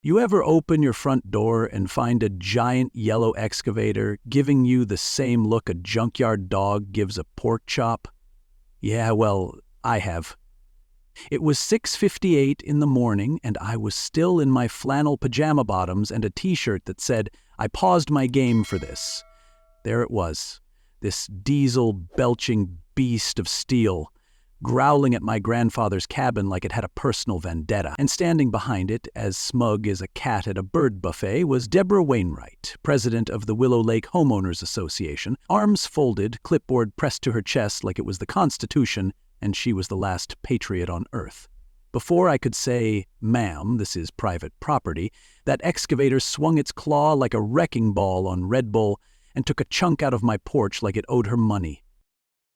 You ever open your front door and find a giant yellow excavator giving you the same look a junkyard dog gives a pork chop? Yeah, well, I have. It was 6:58 in the morning, and I was still in my flannel pajama bottoms and a t-shirt that said, "I paused my game for this." There it was, this diesel-belching beast of steel, growling at my grandfather's cabin like it had a personal vendetta. And standing behind it, as smug as a cat at a bird buffet, was Deborah Wainwright, president of the Willow Lake Homeowners Association, arms folded, clipboard pressed to her chest like it was the Constitution, and she was the last patriot on earth. Before I could say, "Ma'am, this is private property," that excavator swung its claw like a wrecking ball on Red Bull and took a chunk out of my porch like it owed her money.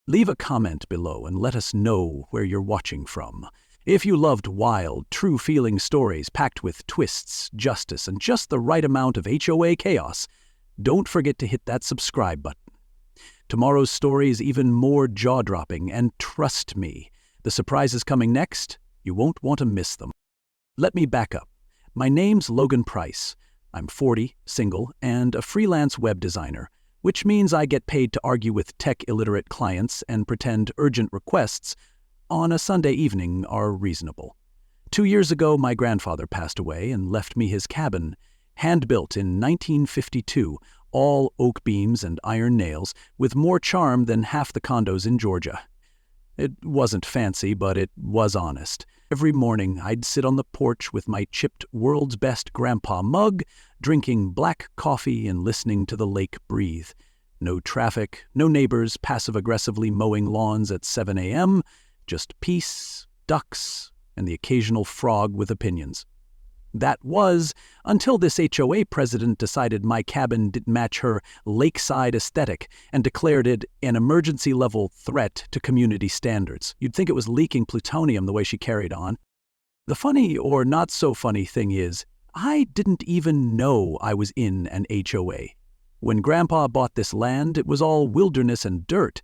Leave a comment below and let us know where you're watching from. If you loved wild, true-feeling stories packed with twists, justice, and just the right amount of HOA chaos, don't forget to hit that subscribe button. Tomorrow's story is even more jaw-dropping, and trust me, the surprises coming next, you won't want to miss them. Let me back up. My name's Logan Price. I'm 40, single, and a freelance web designer, which means I get paid to argue with tech-illiterate clients and pretend urgent requests on a Sunday evening are reasonable. 2 years ago, my grandfather passed away and left me his cabin, hand-built in 1952, all oak beams and iron nails, with more charm than half the condos in Georgia. It wasn't fancy, but it was honest. Every morning, I'd sit on the porch with my chipped World's Best Grandpa mug, drinking black coffee and listening to the lake breathe. No traffic, no neighbors passive-aggressively mowing lawns at 7 a.m., just peace, ducks, and the occasional frog with opinions. That was until this HOA president decided my cabin didn't match her lakeside aesthetic and declared it an emergency-level threat to community standards. You'd think it was leaking plutonium the way she carried on. The funny or not-so-funny thing is, I didn't even know I was in an HOA. When Grandpa bought this land, it was all wilderness and dirt.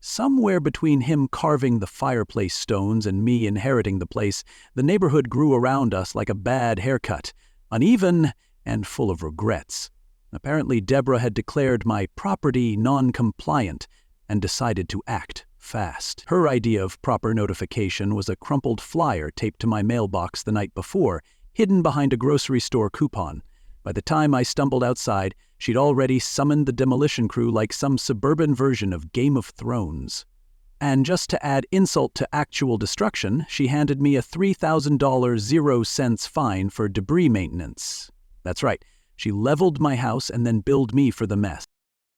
Somewhere between him carving the fireplace stones and me inheriting the place, the neighborhood grew around us like a bad haircut, uneven and full of regrets. Apparently, Deborah had declared my property non-compliant and decided to act fast. Her idea of proper notification was a crumpled flyer taped to my mailbox the night before, hidden behind a grocery store coupon. By the time I stumbled outside, she'd already summoned the demolition crew like some suburban version of Game of Thrones. And just to add insult to actual destruction, she handed me a $3,000 0-cents fine for debris maintenance. That's right, she leveled my house and then billed me for the mess.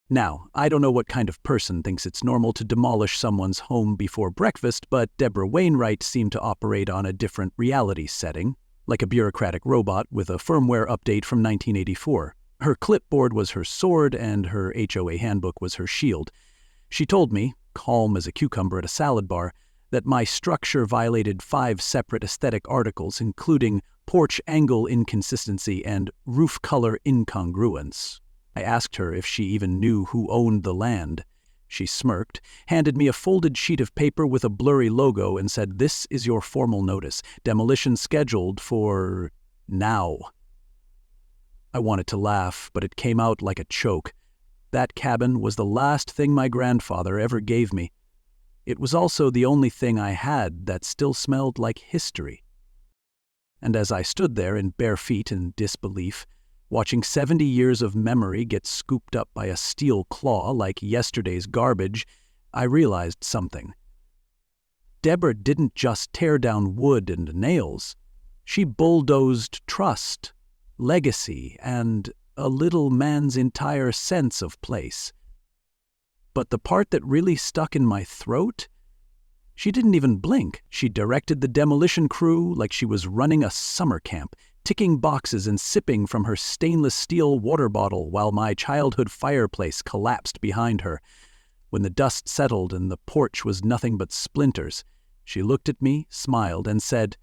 Now, I don't know what kind of person thinks it's normal to demolish someone's home before breakfast, but Deborah Wainwright seemed to operate on a different reality setting, like a bureaucratic robot with a firmware update from 1984. Her clipboard was her sword and her HOA handbook was her shield. She told me, calm as a cucumber at a salad bar, that my structure violated 5 separate aesthetic articles, including porch angle inconsistency and roof color incongruence. I asked her if she even knew who owned the land. She smirked, handed me a folded sheet of paper with a blurry logo and said, "This is your formal notice. Demolition scheduled for now." I wanted to laugh, but it came out like a choke. That cabin was the last thing my grandfather ever gave me. It was also the only thing I had that still smelled like history. And as I stood there in bare feet and disbelief, watching 70 years of memory get scooped up by a steel claw like yesterday's garbage, I realized something. Deborah didn't just tear down wood and nails. She bulldozed trust, legacy, and a little man's entire sense of place. But the part that really stuck in my throat? She didn't even blink. She directed the demolition crew like she was running a summer camp, ticking boxes and sipping from her stainless steel water bottle while my childhood fireplace collapsed behind her. When the dust settled and the porch was nothing but splinters, she looked at me, smiled, and said,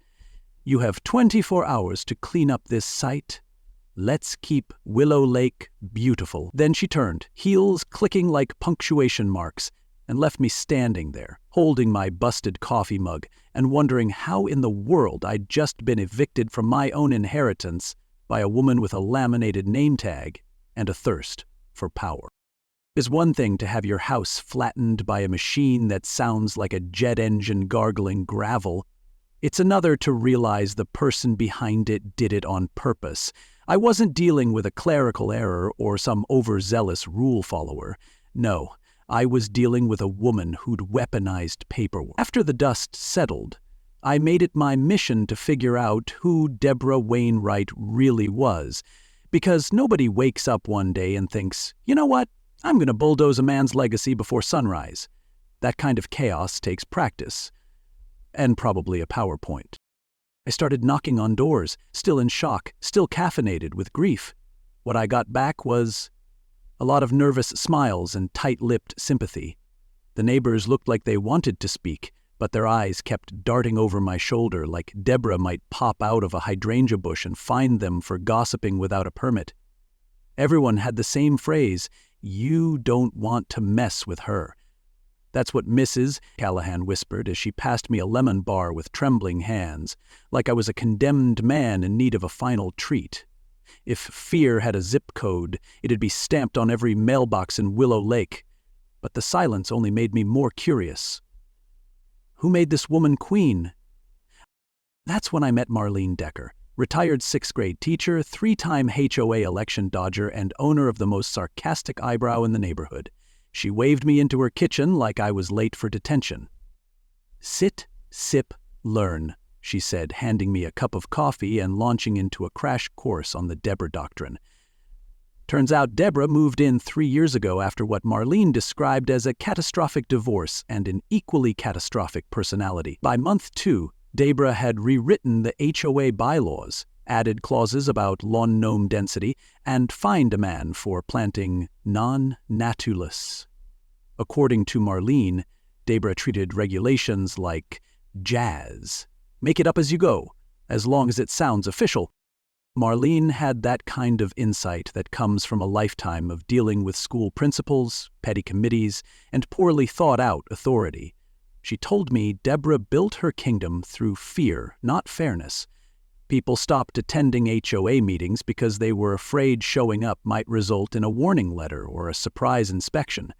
"You have 24 hours to clean up this site. Let's keep Willow Lake beautiful." Then she turned, heels clicking like punctuation marks, and left me standing there, holding my busted coffee mug and wondering how in the world I'd just been evicted from my own inheritance by a woman with a laminated name tag and a thirst for power. It's one thing to have your house flattened by a machine that sounds like a jet engine gargling gravel. It's another to realize the person behind it did it on purpose. I wasn't dealing with a clerical error or some overzealous rule follower. No, I was dealing with a woman who'd weaponized paperwork. After the dust settled, I made it my mission to figure out who Deborah Wainwright really was, because nobody wakes up one day and thinks, you know what, I'm going to bulldoze a man's legacy before sunrise. That kind of chaos takes practice, and probably a PowerPoint. I started knocking on doors, still in shock, still caffeinated with grief. What I got back was a lot of nervous smiles and tight-lipped sympathy. The neighbors looked like they wanted to speak, but their eyes kept darting over my shoulder like Deborah might pop out of a hydrangea bush and find them for gossiping without a permit. Everyone had the same phrase, "You don't want to mess with her." That's what Mrs. Callahan whispered as she passed me a lemon bar with trembling hands, like I was a condemned man in need of a final treat. If fear had a zip code, it'd be stamped on every mailbox in Willow Lake. But the silence only made me more curious. Who made this woman queen? That's when I met Marlene Decker, retired 6th grade teacher, 3-time HOA election dodger, and owner of the most sarcastic eyebrow in the neighborhood. She waved me into her kitchen like I was late for detention. "Sit, sip, learn," she said, handing me a cup of coffee and launching into a crash course on the Deborah doctrine. Turns out Deborah moved in 3 years ago after what Marlene described as a catastrophic divorce and an equally catastrophic personality. By month 2, Deborah had rewritten the HOA bylaws, added clauses about lawn gnome density, and fined a man for planting non-natulus. According to Marlene, Deborah treated regulations like jazz. Make it up as you go, as long as it sounds official. Marlene had that kind of insight that comes from a lifetime of dealing with school principals, petty committees, and poorly thought-out authority. She told me Deborah built her kingdom through fear, not fairness. People stopped attending HOA meetings because they were afraid showing up might result in a warning letter or a surprise inspection.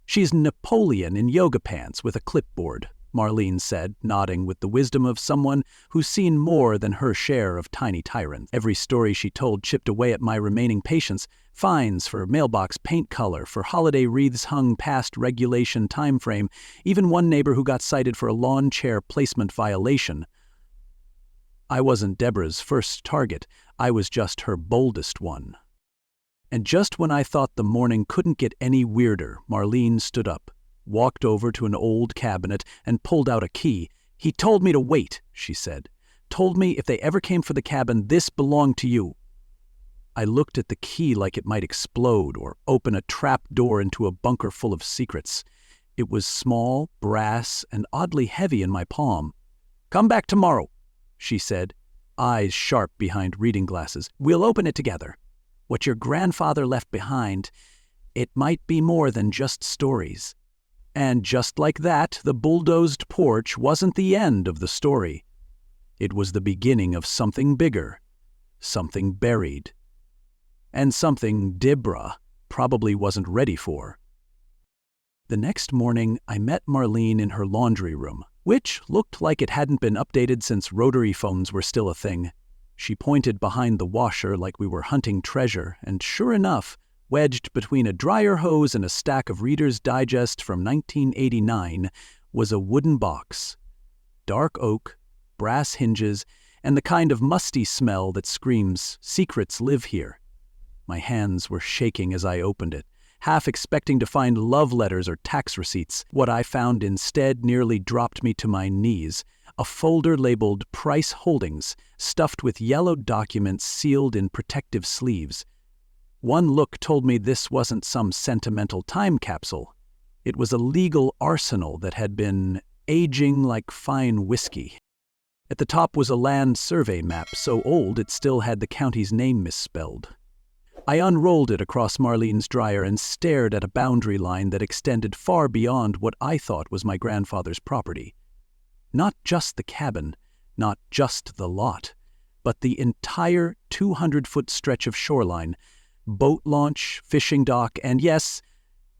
"She's Napoleon in yoga pants with a clipboard," Marlene said, nodding with the wisdom of someone who's seen more than her share of tiny tyrants. Every story she told chipped away at my remaining patience. Fines for mailbox paint color, for holiday wreaths hung past regulation time frame, even one neighbor who got cited for a lawn chair placement violation. I wasn't Deborah's first target, I was just her boldest one. And just when I thought the morning couldn't get any weirder, Marlene stood up, walked over to an old cabinet, and pulled out a key. "He told me to wait," she said. "Told me if they ever came for the cabin, this belonged to you." I looked at the key like it might explode or open a trap door into a bunker full of secrets. It was small, brass, and oddly heavy in my palm. "Come back tomorrow," she said, eyes sharp behind reading glasses. "We'll open it together. What your grandfather left behind, it might be more than just stories." And just like that, the bulldozed porch wasn't the end of the story. It was the beginning of something bigger, something buried, and something Deborah probably wasn't ready for. The next morning, I met Marlene in her laundry room, which looked like it hadn't been updated since rotary phones were still a thing. She pointed behind the washer like we were hunting treasure, and sure enough, wedged between a dryer hose and a stack of Reader's Digest from 1989 was a wooden box. Dark oak, brass hinges, and the kind of musty smell that screams, "Secrets live here." My hands were shaking as I opened it, half expecting to find love letters or tax receipts. What I found instead nearly dropped me to my knees. A folder labeled Price Holdings, stuffed with yellow documents sealed in protective sleeves. One look told me this wasn't some sentimental time capsule. It was a legal arsenal that had been aging like fine whiskey. At the top was a land survey map so old it still had the county's name misspelled. I unrolled it across Marlene's dryer and stared at a boundary line that extended far beyond what I thought was my grandfather's property. Not just the cabin, not just the lot, but the entire 200-foot stretch of shoreline, boat launch, fishing dock, and yes,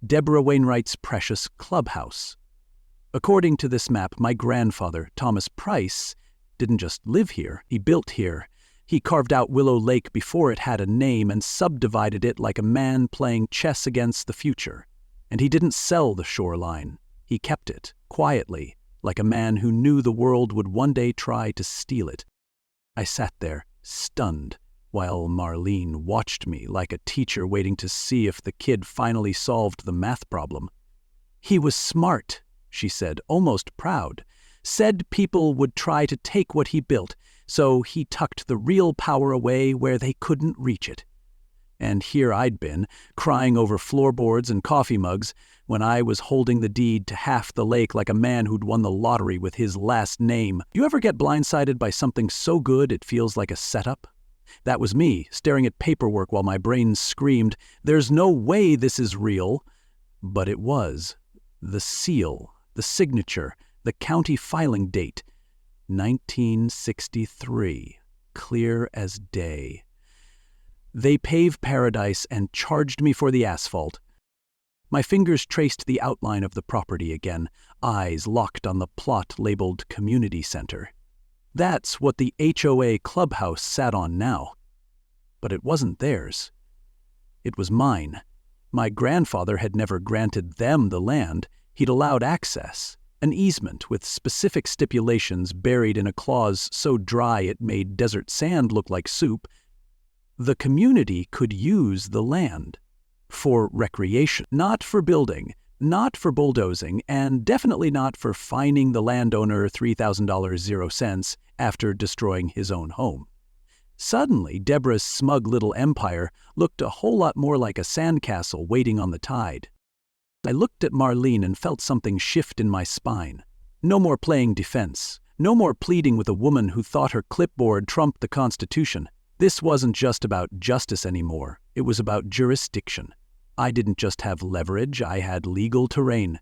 Deborah Wainwright's precious clubhouse. According to this map, my grandfather, Thomas Price, didn't just live here, he built here. He carved out Willow Lake before it had a name and subdivided it like a man playing chess against the future. And he didn't sell the shoreline. He kept it, quietly, like a man who knew the world would one day try to steal it. I sat there, stunned, while Marlene watched me like a teacher waiting to see if the kid finally solved the math problem. "He was smart," she said, almost proud. "Said people would try to take what he built, so he tucked the real power away where they couldn't reach it." And here I'd been, crying over floorboards and coffee mugs, when I was holding the deed to half the lake like a man who'd won the lottery with his last name. You ever get blindsided by something so good it feels like a setup? That was me, staring at paperwork while my brain screamed, "There's no way this is real." But it was. The seal, the signature, the county filing date, 1963, clear as day. They paved paradise and charged me for the asphalt. My fingers traced the outline of the property again, eyes locked on the plot labeled Community Center. That's what the HOA clubhouse sat on now. But it wasn't theirs. It was mine. My grandfather had never granted them the land. He'd allowed access, an easement with specific stipulations buried in a clause so dry it made desert sand look like soup. The community could use the land for recreation, not for building, not for bulldozing, and definitely not for fining the landowner $3,000 after destroying his own home. Suddenly, Deborah's smug little empire looked a whole lot more like a sandcastle waiting on the tide. I looked at Marlene and felt something shift in my spine. No more playing defense. No more pleading with a woman who thought her clipboard trumped the Constitution. This wasn't just about justice anymore. It was about jurisdiction. I didn't just have leverage, I had legal terrain.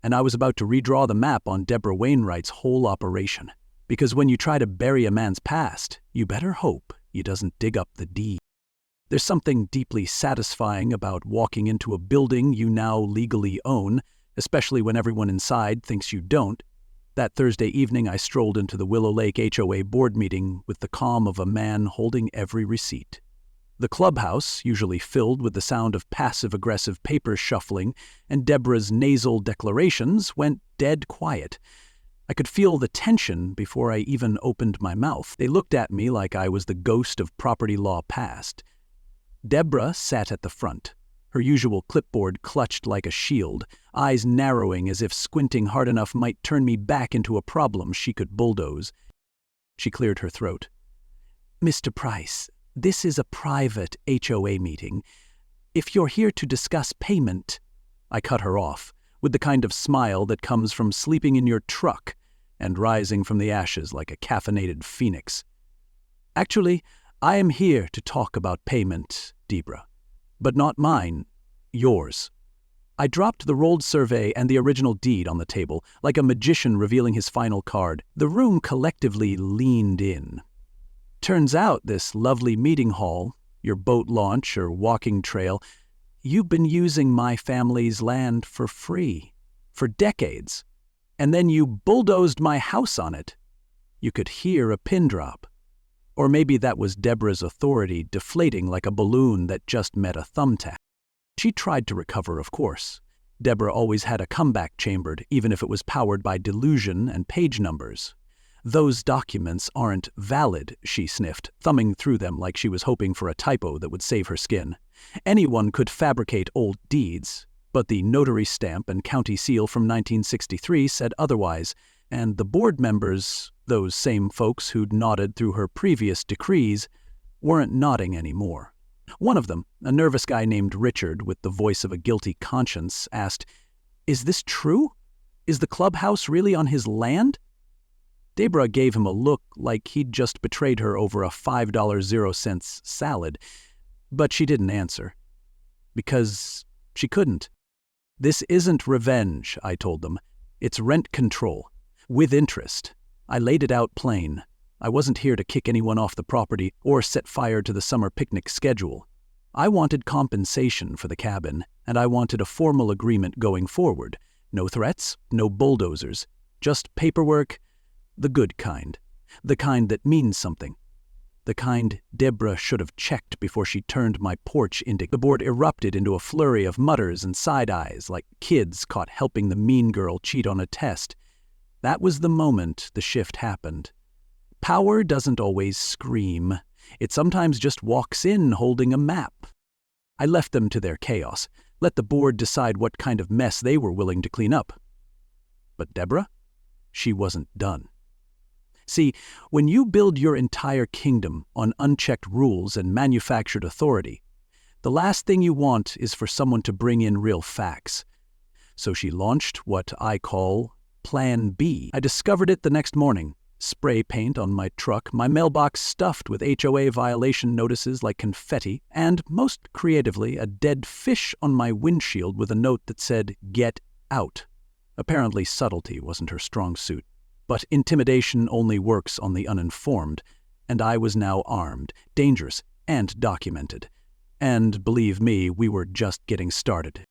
And I was about to redraw the map on Deborah Wainwright's whole operation. Because when you try to bury a man's past, you better hope he doesn't dig up the deed. There's something deeply satisfying about walking into a building you now legally own, especially when everyone inside thinks you don't. That Thursday evening, I strolled into the Willow Lake HOA board meeting with the calm of a man holding every receipt. The clubhouse, usually filled with the sound of passive-aggressive paper shuffling and Deborah's nasal declarations, went dead quiet. I could feel the tension before I even opened my mouth. They looked at me like I was the ghost of property law past. Deborah sat at the front, her usual clipboard clutched like a shield, eyes narrowing as if squinting hard enough might turn me back into a problem she could bulldoze. She cleared her throat. "Mr. Price, this is a private HOA meeting. If you're here to discuss payment—" I cut her off, with the kind of smile that comes from sleeping in your truck and rising from the ashes like a caffeinated phoenix. "Actually, I am here to talk about payment, Deborah. But not mine, yours." I dropped the rolled survey and the original deed on the table, like a magician revealing his final card. The room collectively leaned in. "Turns out this lovely meeting hall, your boat launch or walking trail, you've been using my family's land for free, for decades. And then you bulldozed my house on it." You could hear a pin drop. Or maybe that was Deborah's authority deflating like a balloon that just met a thumbtack. She tried to recover, of course. Deborah always had a comeback chambered, even if it was powered by delusion and page numbers. "Those documents aren't valid," she sniffed, thumbing through them like she was hoping for a typo that would save her skin. Anyone could fabricate old deeds, but the notary stamp and county seal from 1963 said otherwise, and the board members, those same folks who'd nodded through her previous decrees, weren't nodding anymore. One of them, a nervous guy named Richard with the voice of a guilty conscience, asked, "Is this true? Is the clubhouse really on his land?" Deborah gave him a look like he'd just betrayed her over a $5.00 salad, but she didn't answer. Because she couldn't. "This isn't revenge," I told them. "It's rent control. With interest." I laid it out plain. I wasn't here to kick anyone off the property or set fire to the summer picnic schedule. I wanted compensation for the cabin, and I wanted a formal agreement going forward. No threats, no bulldozers, just paperwork, the good kind, the kind that means something. The kind Deborah should have checked before she turned my porch into. The board erupted into a flurry of mutters and side-eyes like kids caught helping the mean girl cheat on a test. That was the moment the shift happened. Power doesn't always scream. It sometimes just walks in holding a map. I left them to their chaos, let the board decide what kind of mess they were willing to clean up. But Deborah? She wasn't done. See, when you build your entire kingdom on unchecked rules and manufactured authority, the last thing you want is for someone to bring in real facts. So she launched what I call Plan B. I discovered it the next morning. Spray paint on my truck, my mailbox stuffed with HOA violation notices like confetti, and, most creatively, a dead fish on my windshield with a note that said, "Get out." Apparently subtlety wasn't her strong suit. But intimidation only works on the uninformed, and I was now armed, dangerous, and documented. And believe me, we were just getting started.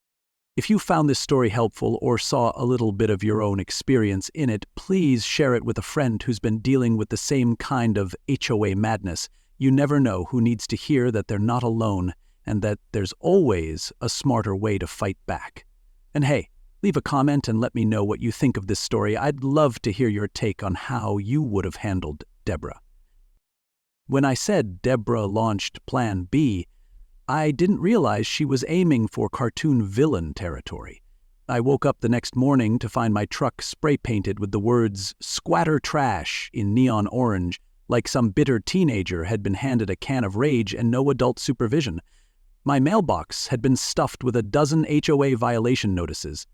If you found this story helpful or saw a little bit of your own experience in it, please share it with a friend who's been dealing with the same kind of HOA madness. You never know who needs to hear that they're not alone and that there's always a smarter way to fight back. And hey, leave a comment and let me know what you think of this story. I'd love to hear your take on how you would have handled Deborah. When I said Deborah launched Plan B, I didn't realize she was aiming for cartoon villain territory. I woke up the next morning to find my truck spray-painted with the words "Squatter Trash" in neon orange, like some bitter teenager had been handed a can of rage and no adult supervision. My mailbox had been stuffed with a dozen HOA violation notices.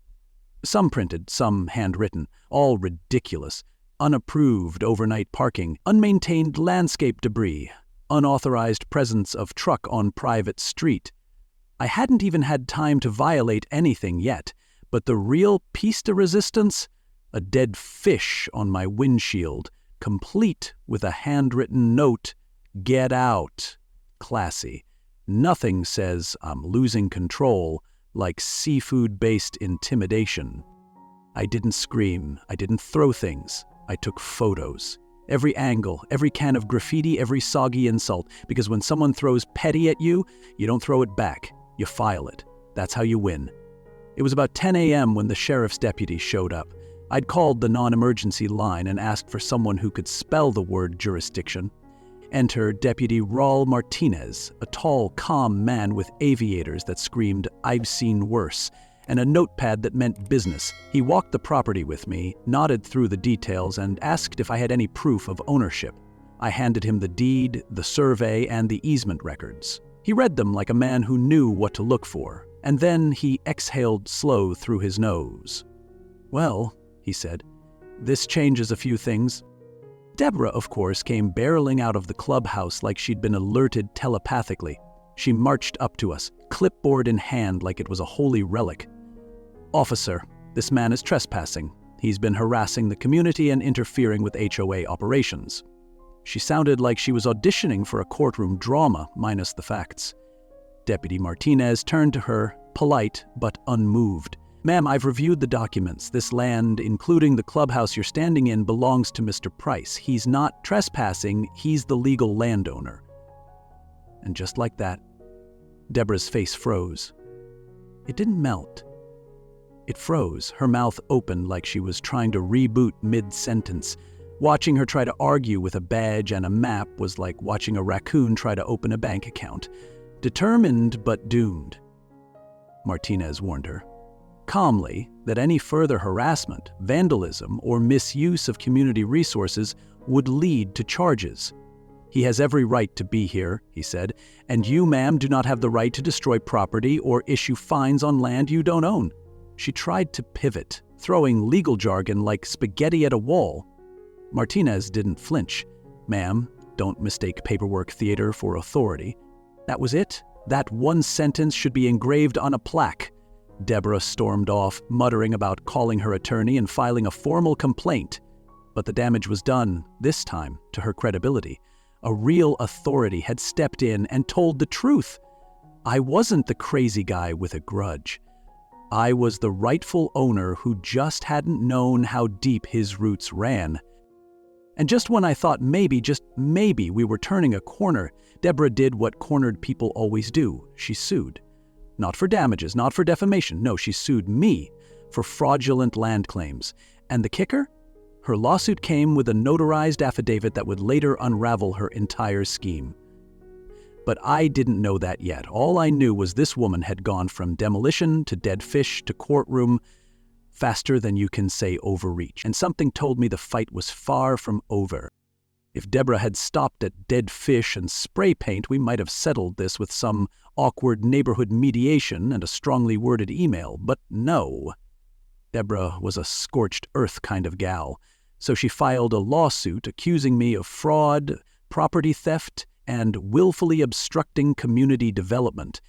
Some printed, some handwritten, all ridiculous. Unapproved overnight parking, unmaintained landscape debris, unauthorized presence of truck on private street. I hadn't even had time to violate anything yet, but the real piece de resistance? A dead fish on my windshield, complete with a handwritten note, "Get out." Classy. Nothing says I'm losing control like seafood-based intimidation. I didn't scream, I didn't throw things, I took photos. Every angle, every can of graffiti, every soggy insult, because when someone throws petty at you, you don't throw it back, you file it. That's how you win. It was about 10 a.m. when the sheriff's deputy showed up. I'd called the non-emergency line and asked for someone who could spell the word jurisdiction. Enter Deputy Raul Martinez, a tall, calm man with aviators that screamed, "I've seen worse," and a notepad that meant business. He walked the property with me, nodded through the details, and asked if I had any proof of ownership. I handed him the deed, the survey, and the easement records. He read them like a man who knew what to look for, and then he exhaled slow through his nose. "Well," he said, "this changes a few things." Deborah, of course, came barreling out of the clubhouse like she'd been alerted telepathically. She marched up to us, clipboard in hand like it was a holy relic. "Officer, this man is trespassing. He's been harassing the community and interfering with HOA operations." She sounded like she was auditioning for a courtroom drama, minus the facts. Deputy Martinez turned to her, polite but unmoved. "Ma'am, I've reviewed the documents. This land, including the clubhouse you're standing in, belongs to Mr. Price. He's not trespassing, he's the legal landowner." And just like that, Deborah's face froze. It didn't melt. It froze, her mouth open like she was trying to reboot mid-sentence. Watching her try to argue with a badge and a map was like watching a raccoon try to open a bank account. Determined but doomed. Martinez warned her, calmly, that any further harassment, vandalism, or misuse of community resources would lead to charges. "He has every right to be here," he said, "and you, ma'am, do not have the right to destroy property or issue fines on land you don't own." She tried to pivot, throwing legal jargon like spaghetti at a wall. Martinez didn't flinch. "Ma'am, don't mistake paperwork theater for authority." That was it. That one sentence should be engraved on a plaque. Deborah stormed off, muttering about calling her attorney and filing a formal complaint. But the damage was done, this time, to her credibility. A real authority had stepped in and told the truth. I wasn't the crazy guy with a grudge. I was the rightful owner who just hadn't known how deep his roots ran. And just when I thought maybe, just maybe, we were turning a corner, Deborah did what cornered people always do. She sued. Not for damages, not for defamation. No, she sued me for fraudulent land claims. And the kicker? Her lawsuit came with a notarized affidavit that would later unravel her entire scheme. But I didn't know that yet. All I knew was this woman had gone from demolition to dead fish to courtroom faster than you can say overreach. And something told me the fight was far from over. If Deborah had stopped at dead fish and spray paint, we might have settled this with some awkward neighborhood mediation and a strongly worded email. But no. Deborah was a scorched earth kind of gal, so she filed a lawsuit accusing me of fraud, property theft, and willfully obstructing community development.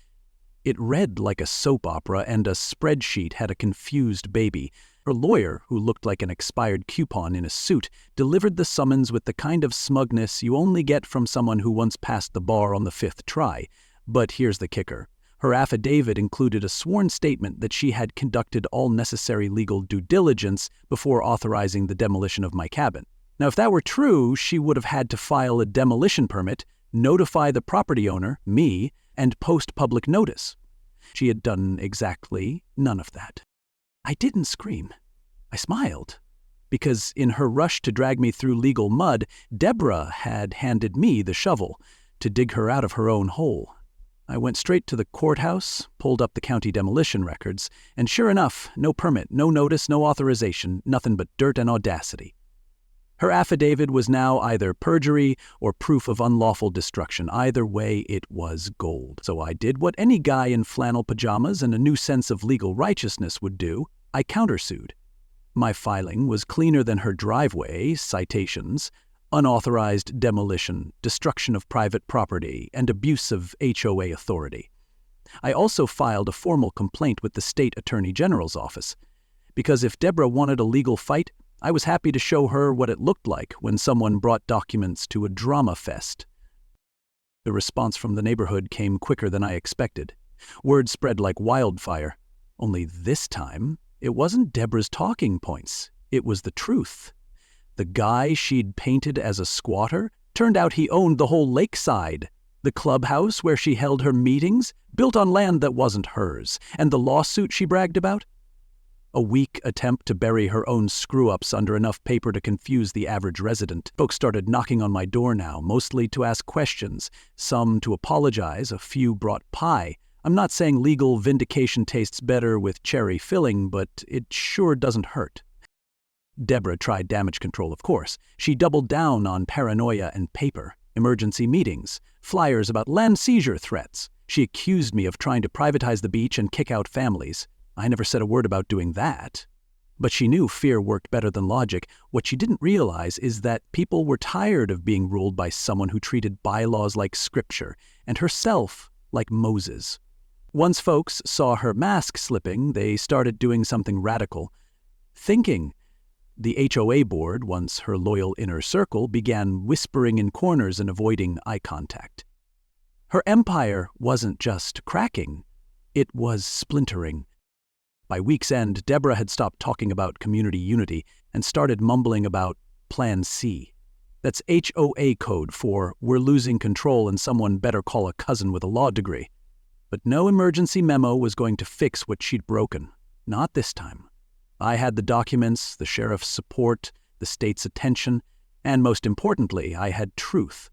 It read like a soap opera, and a spreadsheet had a confused baby. Her lawyer, who looked like an expired coupon in a suit, delivered the summons with the kind of smugness you only get from someone who once passed the bar on the 5th try. But here's the kicker. Her affidavit included a sworn statement that she had conducted all necessary legal due diligence before authorizing the demolition of my cabin. Now, if that were true, she would have had to file a demolition permit, notify the property owner, me, and post public notice. She had done exactly none of that. I didn't scream. I smiled, because in her rush to drag me through legal mud, Deborah had handed me the shovel to dig her out of her own hole. I went straight to the courthouse, pulled up the county demolition records, and sure enough, no permit, no notice, no authorization, nothing but dirt and audacity. Her affidavit was now either perjury or proof of unlawful destruction. Either way, it was gold. So I did what any guy in flannel pajamas and a new sense of legal righteousness would do. I countersued. My filing was cleaner than her driveway, citations, unauthorized demolition, destruction of private property, and abuse of HOA authority. I also filed a formal complaint with the state attorney general's office, because if Deborah wanted a legal fight, I was happy to show her what it looked like when someone brought documents to a drama fest. The response from the neighborhood came quicker than I expected. Word spread like wildfire. Only this time, it wasn't Deborah's talking points. It was the truth. The guy she'd painted as a squatter turned out he owned the whole lakeside. The clubhouse where she held her meetings, built on land that wasn't hers. And the lawsuit she bragged about? A weak attempt to bury her own screw-ups under enough paper to confuse the average resident. Folks started knocking on my door now, mostly to ask questions, some to apologize, a few brought pie. I'm not saying legal vindication tastes better with cherry filling, but it sure doesn't hurt. Deborah tried damage control, of course. She doubled down on paranoia and paper, emergency meetings, flyers about land seizure threats. She accused me of trying to privatize the beach and kick out families. I never said a word about doing that. But she knew fear worked better than logic. What she didn't realize is that people were tired of being ruled by someone who treated bylaws like scripture and herself like Moses. Once folks saw her mask slipping, they started doing something radical. Thinking. The HOA board, once her loyal inner circle, began whispering in corners and avoiding eye contact. Her empire wasn't just cracking, it was splintering. By week's end, Deborah had stopped talking about community unity and started mumbling about Plan C. That's HOA code for we're losing control and someone better call a cousin with a law degree. But no emergency memo was going to fix what she'd broken. Not this time. I had the documents, the sheriff's support, the state's attention, and most importantly, I had truth.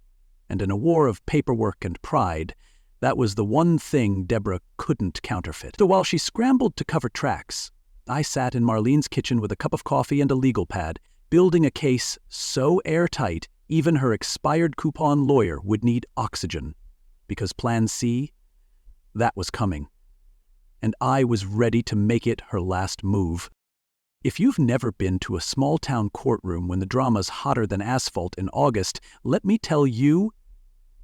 And in a war of paperwork and pride, that was the one thing Deborah couldn't counterfeit. So while she scrambled to cover tracks, I sat in Marlene's kitchen with a cup of coffee and a legal pad, building a case so airtight even her expired coupon lawyer would need oxygen. Because Plan C, that was coming. And I was ready to make it her last move. If you've never been to a small-town courtroom when the drama's hotter than asphalt in August, let me tell you,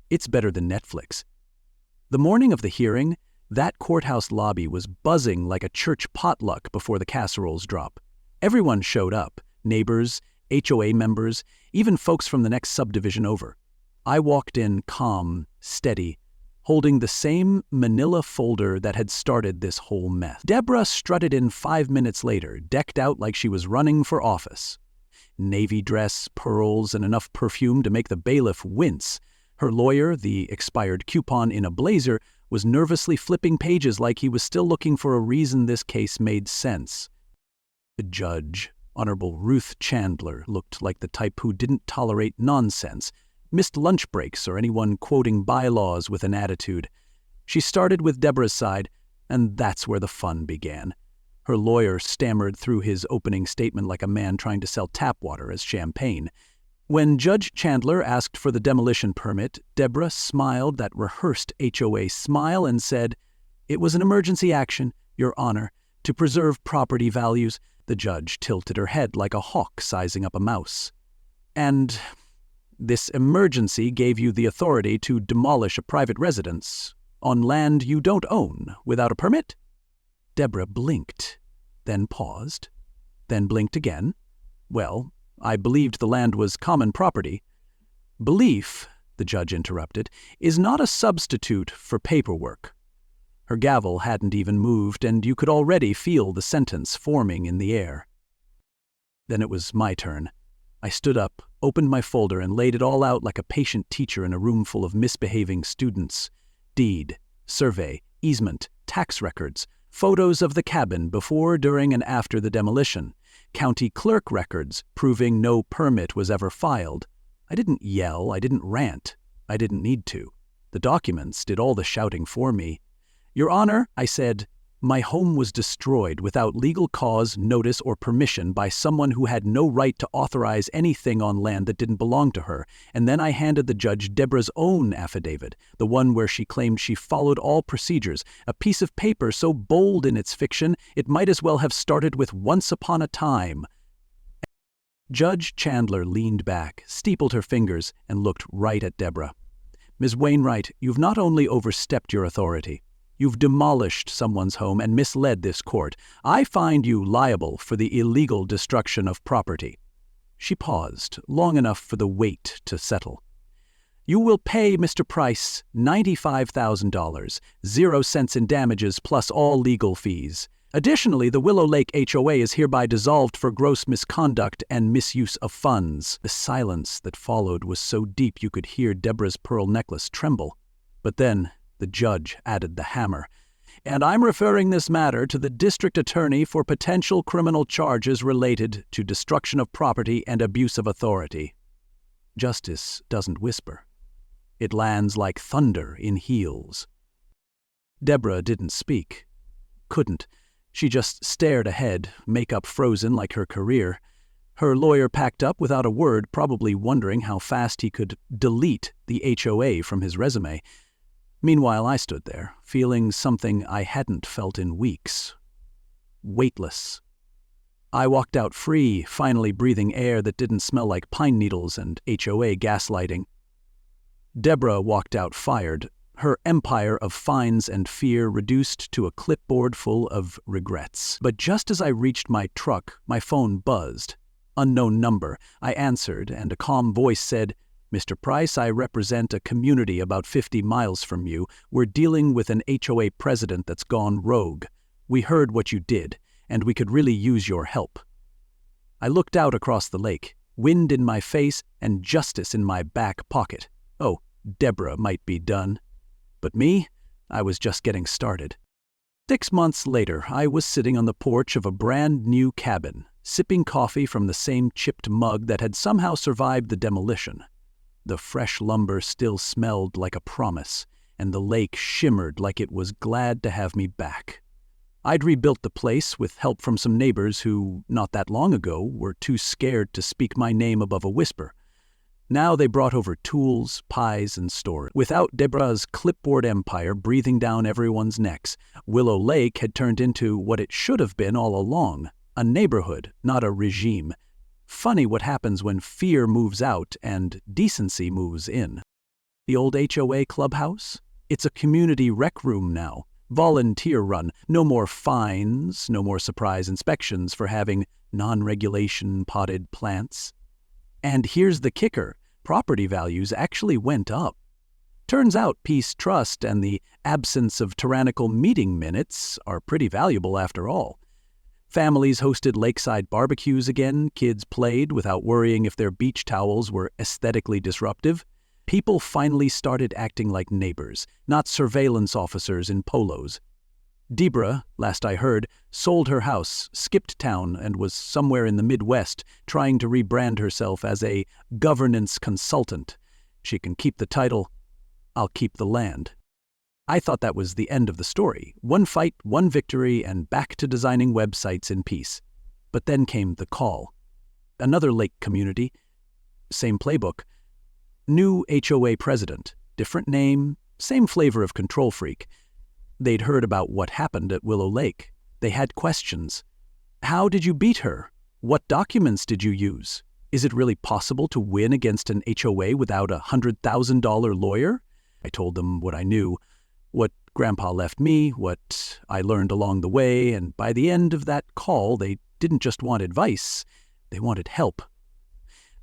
it's better than Netflix. The morning of the hearing, that courthouse lobby was buzzing like a church potluck before the casseroles drop. Everyone showed up, neighbors, HOA members, even folks from the next subdivision over. I walked in calm, steady, holding the same manila folder that had started this whole mess. Deborah strutted in 5 minutes later, decked out like she was running for office. Navy dress, pearls, and enough perfume to make the bailiff wince. Her lawyer, the expired coupon in a blazer, was nervously flipping pages like he was still looking for a reason this case made sense. The judge, Honorable Ruth Chandler, looked like the type who didn't tolerate nonsense, missed lunch breaks, or anyone quoting bylaws with an attitude. She started with Deborah's side, and that's where the fun began. Her lawyer stammered through his opening statement like a man trying to sell tap water as champagne. When Judge Chandler asked for the demolition permit, Deborah smiled that rehearsed HOA smile and said, "It was an emergency action, Your Honor, to preserve property values." The judge tilted her head like a hawk sizing up a mouse. "And this emergency gave you the authority to demolish a private residence on land you don't own without a permit?" Deborah blinked, then paused, then blinked again. "Well, I believed the land was common property." "Belief," the judge interrupted, "is not a substitute for paperwork." Her gavel hadn't even moved, and you could already feel the sentence forming in the air. Then it was my turn. I stood up, opened my folder, and laid it all out like a patient teacher in a room full of misbehaving students. Deed, survey, easement, tax records, photos of the cabin before, during, and after the demolition, county clerk records proving no permit was ever filed. I didn't yell, I didn't rant. I didn't need to. The documents did all the shouting for me. "Your Honor," I said, "my home was destroyed without legal cause, notice, or permission by someone who had no right to authorize anything on land that didn't belong to her." And then I handed the judge Deborah's own affidavit, the one where she claimed she followed all procedures, a piece of paper so bold in its fiction it might as well have started with "Once upon a time." Judge Chandler leaned back, steepled her fingers, and looked right at Deborah. "Ms. Wainwright, you've not only overstepped your authority, you've demolished someone's home and misled this court. I find you liable for the illegal destruction of property." She paused, long enough for the weight to settle. "You will pay Mr. Price $95,000, 0 cents in damages plus all legal fees. Additionally, the Willow Lake HOA is hereby dissolved for gross misconduct and misuse of funds." The silence that followed was so deep you could hear Deborah's pearl necklace tremble. But then the judge added the hammer. "And I'm referring this matter to the district attorney for potential criminal charges related to destruction of property and abuse of authority." Justice doesn't whisper. It lands like thunder in heels. Deborah didn't speak. Couldn't. She just stared ahead, makeup frozen like her career. Her lawyer packed up without a word, probably wondering how fast he could delete the HOA from his resume. Meanwhile, I stood there, feeling something I hadn't felt in weeks. Weightless. I walked out free, finally breathing air that didn't smell like pine needles and HOA gaslighting. Deborah walked out fired, her empire of fines and fear reduced to a clipboard full of regrets. But just as I reached my truck, my phone buzzed. Unknown number. I answered, and a calm voice said, "Mr. Price, I represent a community about 50 miles from you. We're dealing with an HOA president that's gone rogue. We heard what you did, and we could really use your help." I looked out across the lake, wind in my face and justice in my back pocket. Oh, Deborah might be done. But me? I was just getting started. 6 months later, I was sitting on the porch of a brand new cabin, sipping coffee from the same chipped mug that had somehow survived the demolition. The fresh lumber still smelled like a promise, and the lake shimmered like it was glad to have me back. I'd rebuilt the place with help from some neighbors who, not that long ago, were too scared to speak my name above a whisper. Now they brought over tools, pies, and stores. Without Deborah's clipboard empire breathing down everyone's necks, Willow Lake had turned into what it should have been all along, a neighborhood, not a regime. Funny what happens when fear moves out and decency moves in. The old HOA clubhouse? It's a community rec room now, volunteer-run. No more fines, no more surprise inspections for having non-regulation potted plants. And here's the kicker. Property values actually went up. Turns out peace, trust, and the absence of tyrannical meeting minutes are pretty valuable after all. Families hosted lakeside barbecues again, kids played without worrying if their beach towels were aesthetically disruptive. People finally started acting like neighbors, not surveillance officers in polos. Debra, last I heard, sold her house, skipped town, and was somewhere in the Midwest trying to rebrand herself as a governance consultant. She can keep the title. I'll keep the land. I thought that was the end of the story. One fight, one victory, and back to designing websites in peace. But then came the call. Another lake community, same playbook. New HOA president, different name, same flavor of control freak. They'd heard about what happened at Willow Lake. They had questions. How did you beat her? What documents did you use? Is it really possible to win against an HOA without a $100,000 lawyer? I told them what I knew, what Grandpa left me, what I learned along the way, and by the end of that call, they didn't just want advice, they wanted help.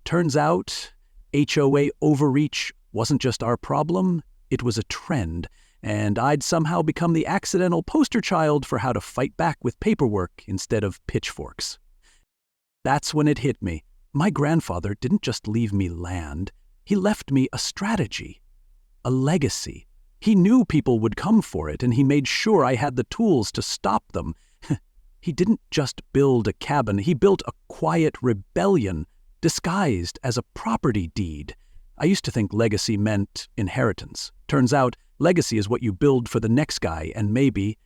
Turns out, HOA overreach wasn't just our problem, it was a trend, and I'd somehow become the accidental poster child for how to fight back with paperwork instead of pitchforks. That's when it hit me. My grandfather didn't just leave me land, he left me a strategy, a legacy. He knew people would come for it, and he made sure I had the tools to stop them. He didn't just build a cabin, he built a quiet rebellion disguised as a property deed. I used to think legacy meant inheritance. Turns out, legacy is what you build for the next guy, and maybe,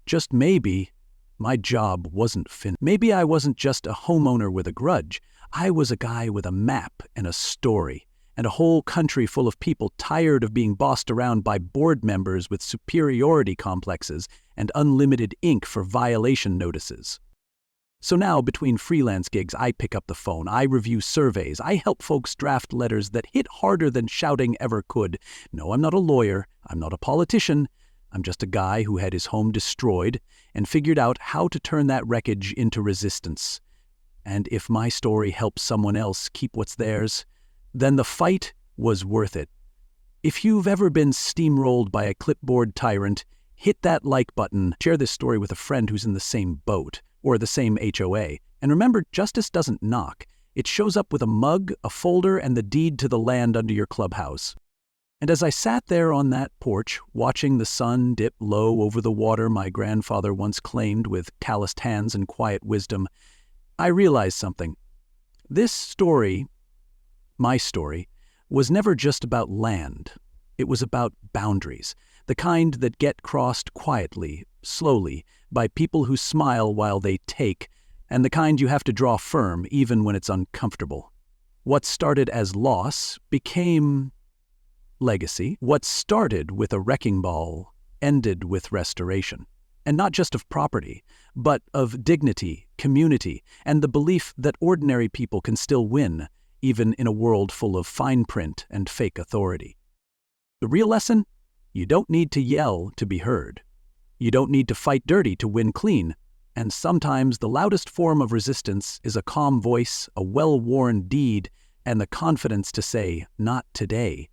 just maybe, my job wasn't finished. Maybe I wasn't just a homeowner with a grudge. I was a guy with a map and a story, and a whole country full of people tired of being bossed around by board members with superiority complexes and unlimited ink for violation notices. So now, between freelance gigs, I pick up the phone, I review surveys, I help folks draft letters that hit harder than shouting ever could. No, I'm not a lawyer, I'm not a politician, I'm just a guy who had his home destroyed and figured out how to turn that wreckage into resistance. And if my story helps someone else keep what's theirs, then the fight was worth it. If you've ever been steamrolled by a clipboard tyrant, hit that like button, share this story with a friend who's in the same boat, or the same HOA. And remember, justice doesn't knock. It shows up with a mug, a folder, and the deed to the land under your clubhouse. And as I sat there on that porch, watching the sun dip low over the water my grandfather once claimed with calloused hands and quiet wisdom, I realized something. This story, my story, was never just about land. It was about boundaries, the kind that get crossed quietly, slowly, by people who smile while they take, and the kind you have to draw firm even when it's uncomfortable. What started as loss became legacy. What started with a wrecking ball ended with restoration. And not just of property, but of dignity, community, and the belief that ordinary people can still win, even in a world full of fine print and fake authority. The real lesson? You don't need to yell to be heard. You don't need to fight dirty to win clean. And sometimes the loudest form of resistance is a calm voice, a well-worn deed, and the confidence to say, "Not today."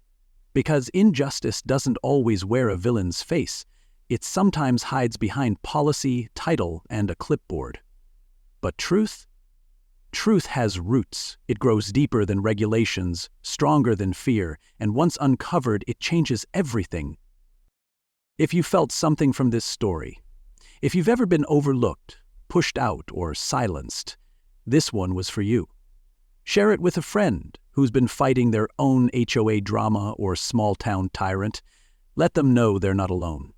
Because injustice doesn't always wear a villain's face. It sometimes hides behind policy, title, and a clipboard. But truth? Truth has roots. It grows deeper than regulations, stronger than fear, and once uncovered, it changes everything. If you felt something from this story, if you've ever been overlooked, pushed out, or silenced, this one was for you. Share it with a friend who's been fighting their own HOA drama or small-town tyrant. Let them know they're not alone.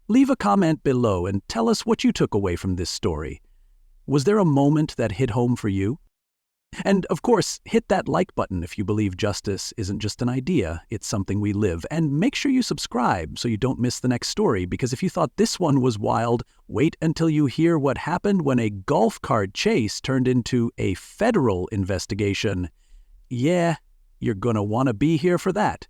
Leave a comment below and tell us what you took away from this story. Was there a moment that hit home for you? And, of course, hit that like button if you believe justice isn't just an idea, it's something we live. And make sure you subscribe so you don't miss the next story, because if you thought this one was wild, wait until you hear what happened when a golf cart chase turned into a federal investigation. Yeah, you're gonna want to be here for that.